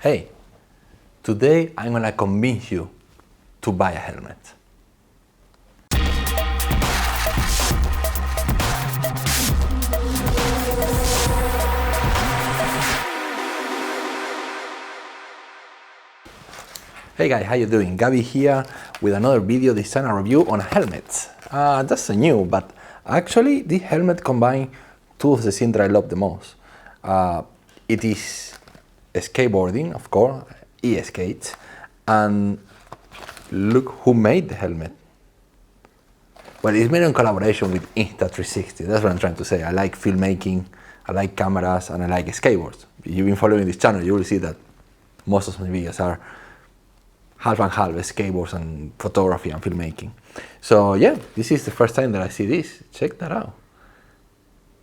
Hey, today I'm gonna convince you to buy a helmet. Hey guys, how you doing? Gabby here with another video, this time a review on helmets. That's new, but actually this helmet combines two of the things that I love the most. It is skateboarding, of course, e-skates, and look who made the helmet. Well, it's made in collaboration with INSTA360. That's what I'm trying to say. I like filmmaking, I like cameras, and I like skateboards. If you've been following this channel, you will see that most of my videos are half and half skateboards and photography and filmmaking. So yeah, this is the first time that I see this. Check that out.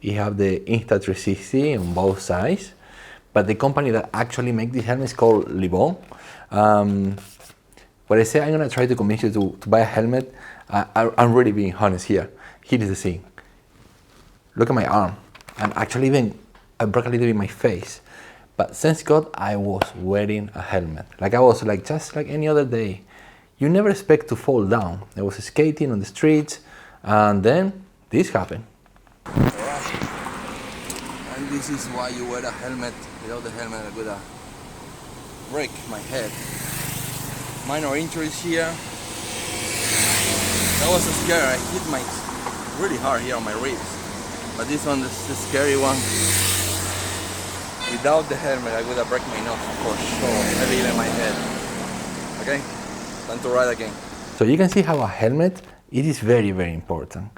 You have the Insta360 on both sides, but the company that actually makes this helmet is called Livall. When I say I'm gonna try to convince you to buy a helmet, I'm really being honest here. Here is the thing. Look at my arm. I broke a little bit my face. But thanks God, I was wearing a helmet. Like I was just like any other day. You never expect to fall down. I was skating on the streets, and then this happened. And this is why you wear a helmet. Without the helmet, I would break my head. Minor injuries here. That was scary. I hit really hard here on my ribs. But this one is the scary one. Without the helmet, I would have broken my nose for sure. Heavy in my head. Okay, time to ride again. So you can see how a helmet, it is very, very important.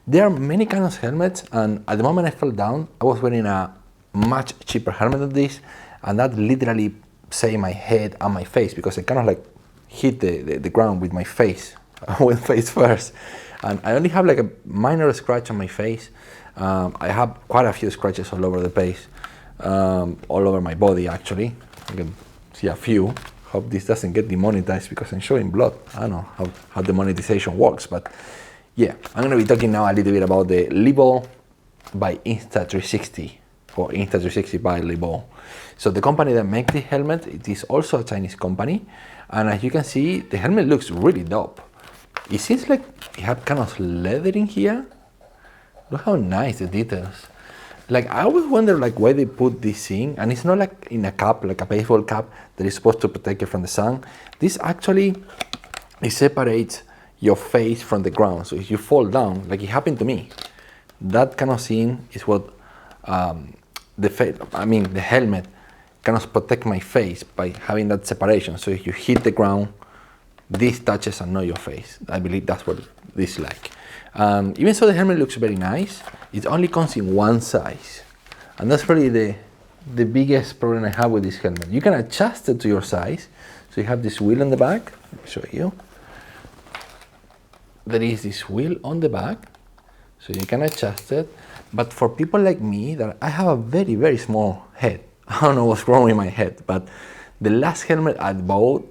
There are many kinds of helmets, and at the moment I fell down, I was wearing a much cheaper helmet than this, and that literally saved my head and my face because I kind of like hit the ground with my face. I went face first, and I only have like a minor scratch on my face. I have quite a few scratches all over the face. All over my body actually. You can see a few. Hope this doesn't get demonetized because I'm showing blood. I don't know how the monetization works, but yeah, I'm gonna be talking now a little bit about the Livall by Insta360 or Insta360 by Livall. So the company that makes the helmet, it is also a Chinese company, and as you can see, the helmet looks really dope. It seems like it had kind of leather in here. Look how nice the details. Like I always wonder why they put this in, and it's not like in a cap, like a baseball cap that is supposed to protect you from the sun. This actually, it separates your face from the ground. So if you fall down, like it happened to me, that kind of thing is what the helmet kind of protect my face by having that separation. So if you hit the ground, this touches and not your face. I believe that's what this is like. Even so, the helmet looks very nice. It only comes in one size, and that's probably the biggest problem I have with this helmet. You can adjust it to your size. So you have this wheel on the back. Let me show you. There is this wheel on the back, so you can adjust it. But for people like me, that I have a very, very small head. I don't know what's wrong with my head, but the last helmet I bought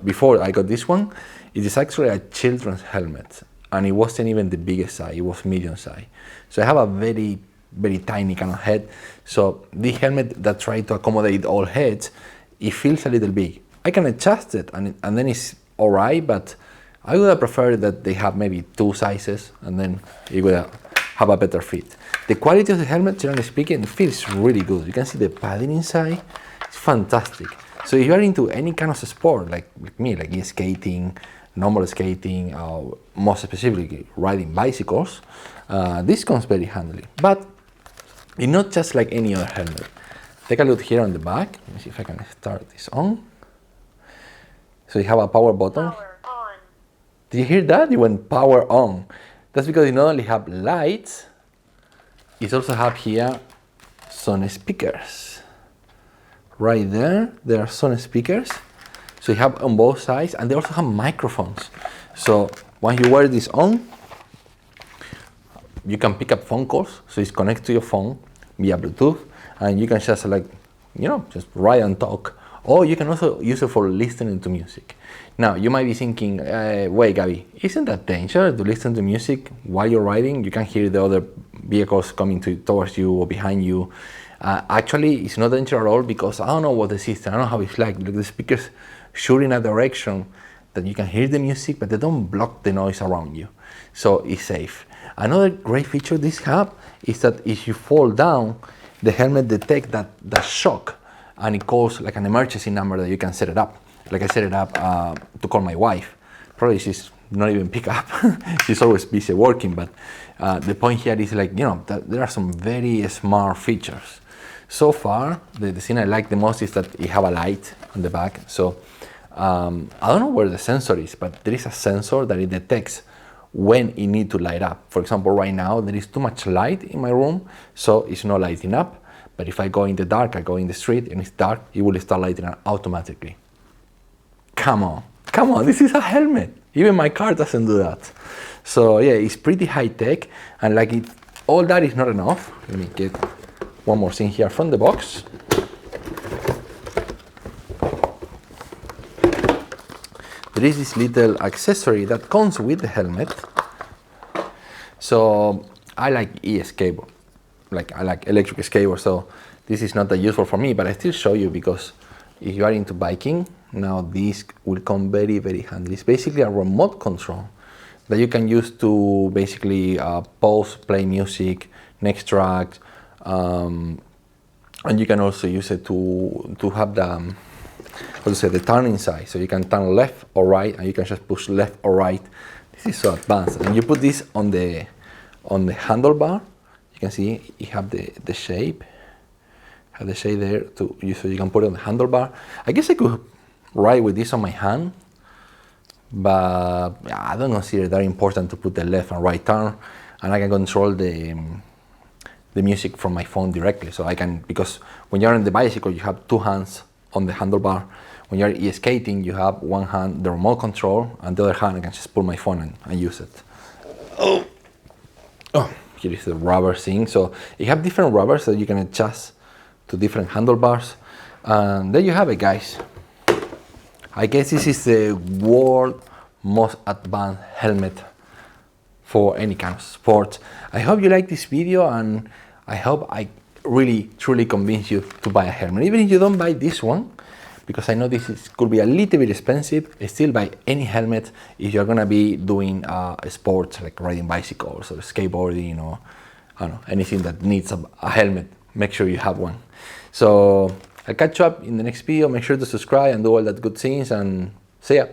before I got this one, it is actually a children's helmet, and it wasn't even the biggest size, it was medium size. So I have a very, very tiny kind of head. So this helmet that tries to accommodate all heads, it feels a little big. I can adjust it and then it's all right, but I would have preferred that they have maybe two sizes and then it would have a better fit. The quality of the helmet, generally speaking, it feels really good. You can see the padding inside, it's fantastic. So if you are into any kind of sport, like me, like skating, normal skating, more specifically riding bicycles, this comes very handily. But it's not just like any other helmet. Take a look here on the back. Let me see if I can start this on. So you have a power button. Power on. Did you hear that? It went power on. That's because you not only have lights, it also have here some speakers. Right there are some speakers. So you have on both sides, and they also have microphones. So when you wear this on, you can pick up phone calls. So it's connected to your phone via Bluetooth, and you can just just write and talk. Or you can also use it for listening to music. Now you might be thinking, wait, Gabby, isn't that dangerous to listen to music while you're riding? You can hear the other vehicles coming towards you or behind you. Actually, it's not dangerous at all because I don't know what the system, I don't know how it's like. Look, the speakers shoot in a direction that you can hear the music, but they don't block the noise around you. So it's safe. Another great feature this have is that if you fall down, the helmet detects that shock, and it calls like an emergency number that you can set it up. Like I set it up to call my wife. Probably she's not even pick up. She's always busy working, but the point here is like, you know, there are some very smart features. So far, the thing I like the most is that it have a light on the back. So I don't know where the sensor is, but there is a sensor that it detects when it needs to light up. For example, right now there is too much light in my room, so it's not lighting up. But if I go in the dark, I go in the street and it's dark, it will start lighting up automatically. Come on, this is a helmet. Even my car doesn't do that. So yeah, it's pretty high tech, and like all that is not enough. Let me get one more thing here from the box. There is this little accessory that comes with the helmet. So I like e-skateboard, like I like electric skateboard, so this is not that useful for me, but I still show you because if you are into biking, now this will come very, very handy. It's basically a remote control that you can use to basically pause, play music, next track, and you can also use it to have the the turning side, so you can turn left or right, and you can just push left or right. This is so advanced, and you put this on the handlebar. You can see you have the shape, there to you, so you can put it on the handlebar. I guess I could ride with this on my hand, but I don't consider that important to put the left and right turn, and I can control the music from my phone directly. So I can, because when you're on the bicycle, you have two hands on the handlebar. When you're e-skating, you have one hand, the remote control, and the other hand, I can just pull my phone and use it. Oh, here is the rubber thing. So you have different rubbers that you can adjust to different handlebars. And there you have it, guys. I guess this is the world's most advanced helmet for any kind of sport. I hope you like this video, and I hope I really truly convince you to buy a helmet. Even if you don't buy this one, because I know could be a little bit expensive, still buy any helmet if you're gonna be doing sports like riding bicycles or skateboarding, or I don't know, anything that needs a helmet. Make sure you have one. So I'll catch you up in the next video. Make sure to subscribe and do all that good things, and see ya.